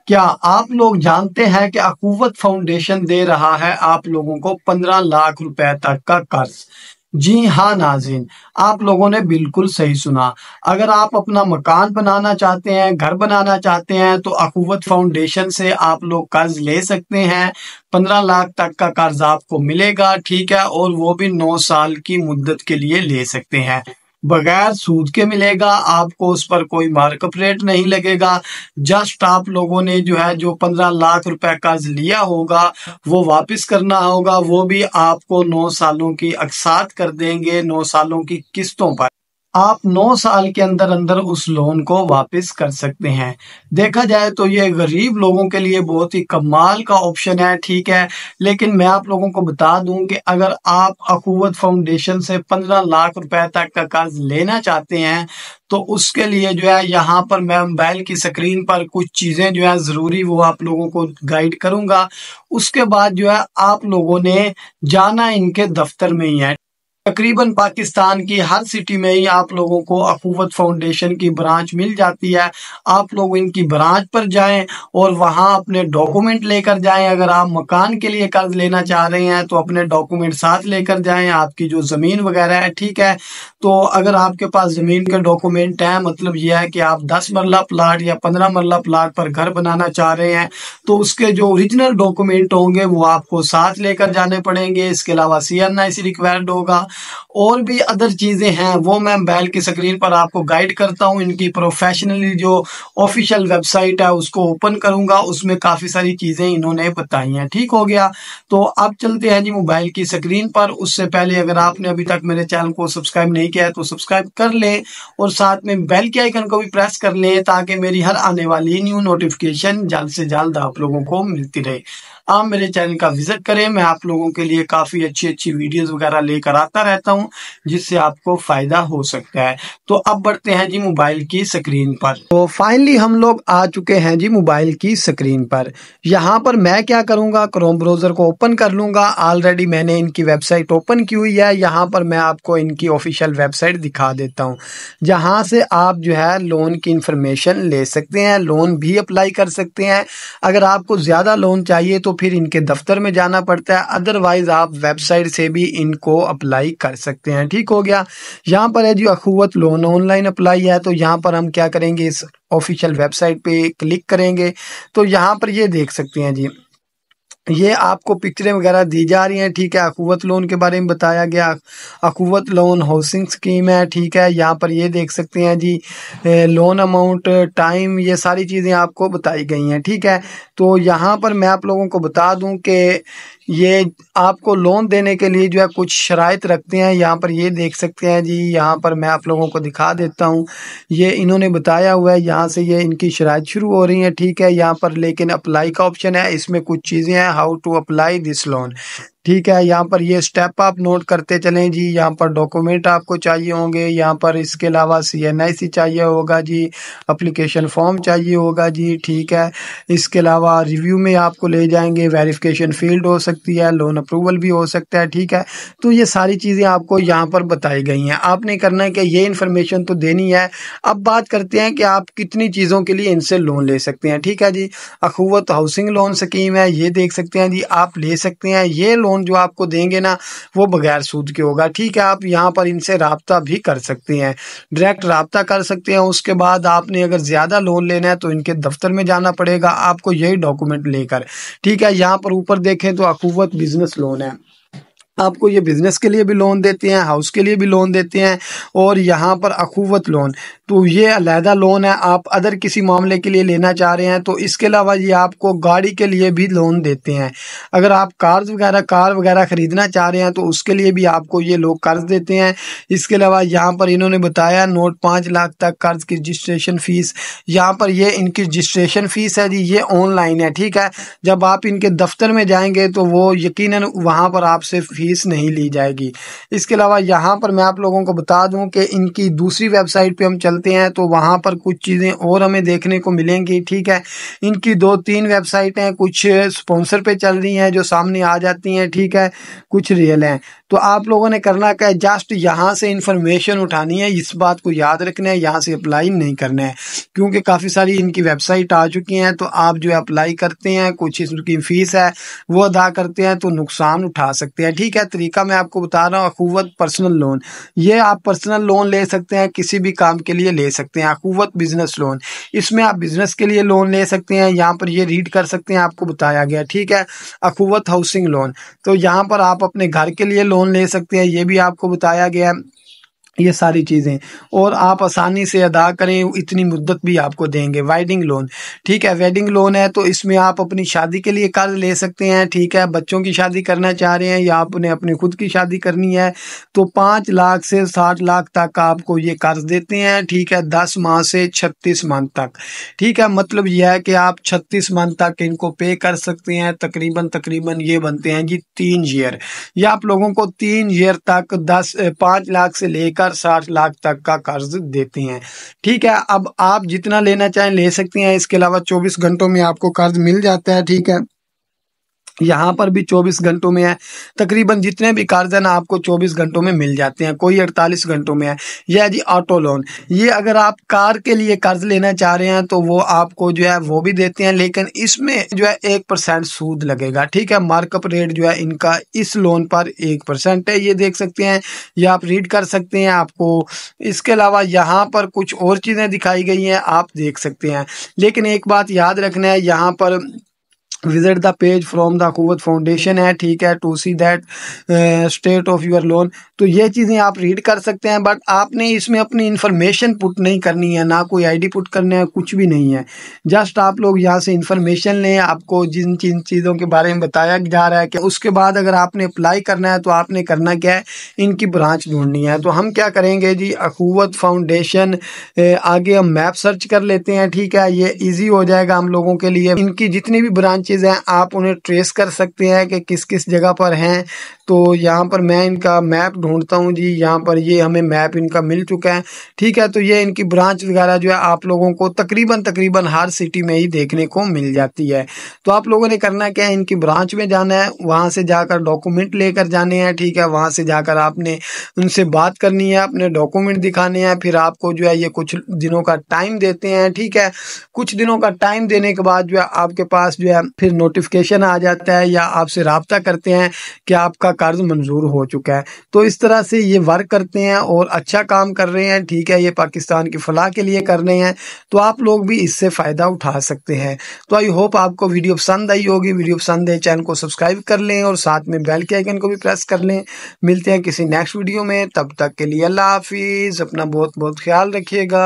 کیا آپ لوگ جانتے ہیں کہ اخوت فاؤنڈیشن دے رہا ہے آپ لوگوں کو 15 لاکھ روپے تک کا قرض؟ جی ہاں ناظرین، آپ لوگوں نے بالکل صحیح سنا۔ اگر آپ اپنا مکان بنانا چاہتے ہیں، گھر بنانا چاہتے ہیں، تو اخوت فاؤنڈیشن سے آپ لوگ قرض لے سکتے ہیں۔ 15 لاکھ تک کا قرض آپ کو ملے گا، ٹھیک ہے، اور وہ بھی 9 سال کی مدت کے لیے لے سکتے ہیں، بغیر سود کے ملے گا۔ آپ کو اس پر کوئی مارکپ ریٹ نہیں لگے گا۔ جسٹ آپ لوگوں نے جو 15 لاکھ روپے قرض لیا ہوگا وہ واپس کرنا ہوگا، وہ بھی آپ کو 9 سالوں کی اقساط کر دیں گے، 9 سالوں کی قسطوں پر۔ آپ 9 سال کے اندر اندر اس لون کو واپس کر سکتے ہیں۔ دیکھا جائے تو یہ غریب لوگوں کے لیے بہت ہی کمال کا آپشن ہے، ٹھیک ہے، لیکن میں آپ لوگوں کو بتا دوں کہ اگر آپ اخوت فاؤنڈیشن سے 15 لاکھ روپے تک کا قرض لینا چاہتے ہیں تو اس کے لیے یہاں پر میں موبائل کی سکرین پر کچھ چیزیں ضروری وہ آپ لوگوں کو گائیڈ کروں گا۔ اس کے بعد آپ لوگوں نے جانا ان کے دفتر میں ہی ہے۔ تقریباً پاکستان کی ہر سٹی میں ہی آپ لوگوں کو اخوت فاؤنڈیشن کی برانچ مل جاتی ہے۔ آپ لوگ ان کی برانچ پر جائیں اور وہاں اپنے ڈاکومنٹ لے کر جائیں۔ اگر آپ مکان کے لیے قرض لینا چاہ رہے ہیں تو اپنے ڈاکومنٹ ساتھ لے کر جائیں، آپ کی جو زمین وغیرہ ہے، ٹھیک ہے۔ تو اگر آپ کے پاس زمین کے ڈاکومنٹ ہیں، مطلب یہ ہے کہ آپ 10 مرلہ پلاٹ یا 15 مرلہ پلاٹ پر گھر بنانا چاہ رہے ہیں، تو اس کے جو اوریجنل ڈاکومنٹ ہوں گے وہ آپ کو ساتھ لے کر جانے پڑیں گے۔ اس کے علاوہ CNIC ریکوائرڈ ہوگا، اور بھی ادر چیزیں ہیں، وہ میں موبائل کی سکرین پر آپ کو گائیڈ کرتا ہوں۔ ان کی پروفیشنلی جو آفیشیل ویب سائٹ ہے اس کو اوپن کروں گا، اس میں کافی ساری چیزیں انہوں نے بتائی ہیں، ٹھیک ہو گیا۔ تو اب چلتے ہیں موبائل کی سکرین پر۔ اس سے پہلے اگر آپ نے ابھی تک میرے چینل کو سبسکرائب نہیں کیا ہے تو سبسکرائب کر لیں، اور ساتھ میں بیل کے آئیکن کو بھی پریس کر لیں تاکہ میری ہر آنے والی نیو نوٹیفیکیشن جلد سے جلد آپ لوگوں کو ملتی رہے۔ آپ میرے چینل کا وزٹ کریں، میں آپ لوگوں کے لیے کافی اچھی ویڈیوز وغیرہ لے کر آتا رہتا ہوں جس سے آپ کو فائدہ ہو سکتا ہے۔ تو اب بڑھتے ہیں موبائل کی سکرین پر۔ تو فائنلی ہم لوگ آ چکے ہیں موبائل کی سکرین پر۔ یہاں پر میں کیا کروں گا، کروم براؤزر کو اوپن کر لوں گا۔ آلریڈی میں نے ان کی ویب سائٹ اوپن کی ہوئی ہے۔ یہاں پر میں آپ کو ان کی آفیشیل ویب سائٹ دکھا دیتا ہوں، جہاں سے آپ لون کی انفارمیشن لے سکتے ہیں، لون بھی اپلائی کر سکتے ہیں۔ اگر آپ کو زیادہ لون چاہیے تو پھر ان کے دفتر میں جانا پڑتا ہے، ادروائز آپ ویب سائٹ سے بھی ان کو اپلائی کر سکتے ہیں، ٹھیک ہو گیا۔ یہاں پر ہے اخوت لون آن لائن اپلائی ہے، تو یہاں پر ہم کیا کریں گے، اس آفیشیل ویب سائٹ پہ کلک کریں گے تو یہاں پر یہ دیکھ سکتے ہیں یہ آپ کو پکچریں وغیرہ دی جا رہی ہیں، ٹھیک ہے۔ اخوت لون کے بارے میں بتایا گیا، اخوت لون ہاؤسنگ سکیم ہے، ٹھیک ہے۔ یہاں پر یہ دیکھ سکتے ہیں لون اماؤنٹ، ٹائم، یہ ساری چیزیں آپ کو بتائی گئی ہیں، ٹھیک ہے۔ تو یہاں پر میں آپ لوگوں کو بتا دوں کہ یہ آپ کو لون دینے کے لیے کچھ شرائط رکھتے ہیں۔ یہاں پر یہ دیکھ سکتے ہیں یہاں پر میں آپ لوگوں کو دکھا دیتا ہوں، یہ انہوں نے بتایا ہوا ہے، یہاں سے یہ ان کی شرائط شروع ہو رہی ہیں، ٹھیک ہے۔ یہاں پر لیکن اپلائی کا آپشن ہے، اس میں کچھ چیزیں ہیں، how to apply this loan, ٹھیک ہے۔ یہاں پر یہ سٹیپ آپ نوٹ کرتے چلیں یہاں پر ڈاکومنٹ آپ کو چاہیے ہوں گے، یہاں پر اس کے علاوہ CNIC چاہیے ہوگا اپلیکیشن فارم چاہیے ہوگا ٹھیک ہے۔ اس کے علاوہ ریویو میں آپ کو لے جائیں گے، ویریفیکیشن فیلڈ ہو سکتی ہے، لون اپروول بھی ہو سکتا ہے، ٹھیک ہے۔ تو یہ ساری چیزیں آپ کو یہاں پر بتائی گئی ہیں، آپ نے کرنا ہے کہ یہ انفارمیشن تو دینی ہے۔ اب بات کرتے ہیں کہ آپ کتنی چیزوں کے لیے ان سے لون لے سکتے ہیں، ٹھیک ہے اخوت ہاؤسنگ لون سکیم ہے، یہ دیکھ سکتے ہیں آپ لے سکتے ہیں۔ یہ لون جو آپ کو دیں گے نا وہ بغیر سود کے ہوگا، ٹھیک ہے۔ آپ یہاں پر ان سے رابطہ بھی کر سکتے ہیں، ڈائریکٹ رابطہ کر سکتے ہیں۔ اس کے بعد آپ نے اگر زیادہ لون لینا ہے تو ان کے دفتر میں جانا پڑے گا آپ کو، یہی ڈاکومنٹ لے کر، ٹھیک ہے۔ یہاں پر اوپر دیکھیں تو اخوت بزنس لون ہے، آپ کو یہ بزنس کے لیے بھی لون دیتے ہیں، ہاؤس کے لیے بھی لون دیتے ہیں، اور یہاں پر اخوت لون تو یہ علیحدہ لون ہے۔ آپ ادر کسی معاملے کے لیے لینا چاہ رہے ہیں تو اس کے علاوہ یہ آپ کو گاڑی کے لیے بھی لون دیتے ہیں۔ اگر آپ کار وغیرہ خریدنا چاہ رہے ہیں تو اس کے لیے بھی آپ کو یہ لوگ قرض دیتے ہیں۔ اس کے علاوہ یہاں پر انہوں نے بتایا نوٹ 5 لاکھ تک قرض کی رجسٹریشن فیس، یہاں پر یہ ان کی رجسٹریشن فیس ہے یہ آن لائن ہے، ٹھیک ہے۔ جب آپ ان کے دفتر میں جائیں گے تو وہ یقیناً وہاں پر آپ سے فیس نہیں لی جائے گی۔ اس کے علاوہ یہاں پر میں آپ لوگوں کو بتا دوں کہ ان کی دوسری ویب سائٹ پہ ہم چلتے ہیں تو وہاں پر کچھ چیزیں اور ہمیں دیکھنے کو ملیں گی، ٹھیک ہے۔ ان کی 2-3 ویب سائٹیں کچھ سپانسر پہ چل رہی ہیں جو سامنے آ جاتی ہیں، ٹھیک ہے، کچھ ریئل ہیں۔ تو آپ لوگوں نے کرنا کیا ہے، جسٹ یہاں سے انفارمیشن اٹھانی ہے، اس بات کو یاد رکھنا ہے، یہاں سے اپلائی نہیں کرنا ہے، کیونکہ کافی ساری ان کی ویب سائٹ آ چکی ہیں، تو آپ جو ہے اپلائی کرتے ہیں، کچھ اس کی فیس ہے وہ ادا کرتے ہیں تو نقصان اٹھا سکتے ہیں۔ ٹھیک ہے، طریقہ میں آپ کو بتا رہا ہوں، اخوت پرسنل لون، یہ آپ پرسنل لون لے سکتے ہیں، کسی بھی کام کے لیے لے سکتے ہیں۔ اخوت بزنس لون، اس میں آپ بزنس کے لیے لون لے سکتے ہیں، یہاں پر یہ ریڈ کر سکتے ہیں، آپ کو بتایا گیا۔ ٹھیک ہے، اخوت ہاؤسنگ لون، تو یہاں پر آپ اپنے گھر کے لیے لون لے سکتے ہیں، یہ بھی آپ کو بتایا گیا ہے، یہ ساری چیزیں، اور آپ آسانی سے ادا کریں، اتنی مدت بھی آپ کو دیں گے۔ ویڈنگ لون، ٹھیک ہے، ویڈنگ لون ہے تو اس میں آپ اپنی شادی کے لیے قرض لے سکتے ہیں۔ ٹھیک ہے، بچوں کی شادی کرنا چاہ رہے ہیں یا آپ نے اپنی خود کی شادی کرنی ہے تو 5 لاکھ سے 60 لاکھ تک آپ کو یہ قرض دیتے ہیں۔ ٹھیک ہے، 10 ماہ سے 36 منتھ تک۔ ٹھیک ہے، مطلب یہ ہے کہ آپ 36 منتھ تک ان کو پے کر سکتے ہیں، تقریباً یہ بنتے ہیں جی 3 ایئر، یا آپ لوگوں کو 3 ایئر تک 5 لاکھ سے لے کر 60 لاکھ تک کا قرض دیتے ہیں۔ ٹھیک ہے، اب آپ جتنا لینا چاہیں لے سکتے ہیں، اس کے علاوہ 24 گھنٹوں میں آپ کو قرض مل جاتا ہے۔ ٹھیک ہے، یہاں پر بھی 24 گھنٹوں میں ہے، تقریباً جتنے بھی قرض ہیں نا آپ کو 24 گھنٹوں میں مل جاتے ہیں، کوئی 48 گھنٹوں میں ہے۔ یہ ہے جی آٹو لون، یہ اگر آپ کار کے لیے قرض لینا چاہ رہے ہیں تو وہ آپ کو جو ہے وہ بھی دیتے ہیں، لیکن اس میں جو ہے 1% سود لگے گا۔ ٹھیک ہے، مارک اپ ریٹ جو ہے ان کا اس لون پر 1% ہے، یہ دیکھ سکتے ہیں، یہ آپ ریڈ کر سکتے ہیں۔ آپ کو اس کے علاوہ یہاں پر کچھ اور چیزیں دکھائی گئی ہیں، آپ دیکھ سکتے ہیں، لیکن ایک بات یاد رکھنا ہے، یہاں پر visit the page from the Akhuwat foundation ہے، ٹھیک ہے، to see that state of your loan, تو یہ چیزیں آپ ریڈ کر سکتے ہیں، بٹ آپ نے اس میں اپنی انفارمیشن پٹ نہیں کرنی ہے، نہ کوئی آئی ڈی پٹ کرنا ہے، کچھ بھی نہیں ہے، جسٹ آپ لوگ یہاں سے انفارمیشن لیں۔ آپ کو جن چیزوں کے بارے میں بتایا جا رہا ہے کہ اس کے بعد اگر آپ نے اپلائی کرنا ہے تو آپ نے کرنا کیا ہے، ان کی برانچ ڈھونڈنی ہے۔ تو ہم کیا کریں گے جی، اخوت فاؤنڈیشن، آگے ہم میپ سرچ کر لیتے ہیں۔ ٹھیک ہے، یہ ایزی ہو جائے گا ہم لوگوں کے لیے، ان کی جتنی بھی برانچ ہیں آپ انہیں ٹریس کر سکتے ہیں کہ کس کس جگہ پر ہیں۔ تو یہاں پر میں ان کا میپ ڈھونڈتا ہوں جی، یہاں پر یہ ہمیں میپ ان کا مل چکا ہے۔ ٹھیک ہے، تو یہ ان کی برانچ وغیرہ جو ہے آپ لوگوں کو تقریباً ہر سٹی میں ہی دیکھنے کو مل جاتی ہے۔ تو آپ لوگوں نے کرنا کیا ہے، ان کی برانچ میں جانا ہے، وہاں سے جا کر ڈاکومنٹ لے کر جانے ہیں۔ ٹھیک ہے، وہاں سے جا کر آپ نے ان سے بات کرنی ہے، اپنے ڈاکومنٹ دکھانے ہیں، پھر آپ کو جو ہے یہ کچھ دنوں کا ٹائم دیتے ہیں۔ ٹھیک ہے، کچھ دنوں کا ٹائم دینے کے بعد جو ہے آپ کے پاس جو ہے پھر نوٹیفیکیشن آ جاتا ہے، یا آپ سے رابطہ کرتے ہیں کہ آپ کا قرض منظور ہو چکا ہے۔ تو اس طرح سے یہ ورک کرتے ہیں اور اچھا کام کر رہے ہیں۔ ٹھیک ہے، یہ پاکستان کی فلاح کے لیے کر رہے ہیں، تو آپ لوگ بھی اس سے فائدہ اٹھا سکتے ہیں۔ تو آئی ہوپ آپ کو ویڈیو پسند آئی ہوگی، ویڈیو پسند ہے چینل کو سبسکرائب کر لیں اور ساتھ میں بیل کے آئیکن کو بھی پریس کر لیں۔ ملتے ہیں کسی نیکسٹ ویڈیو میں، تب تک کے لیے اللہ حافظ، اپنا بہت خیال رکھیے گا۔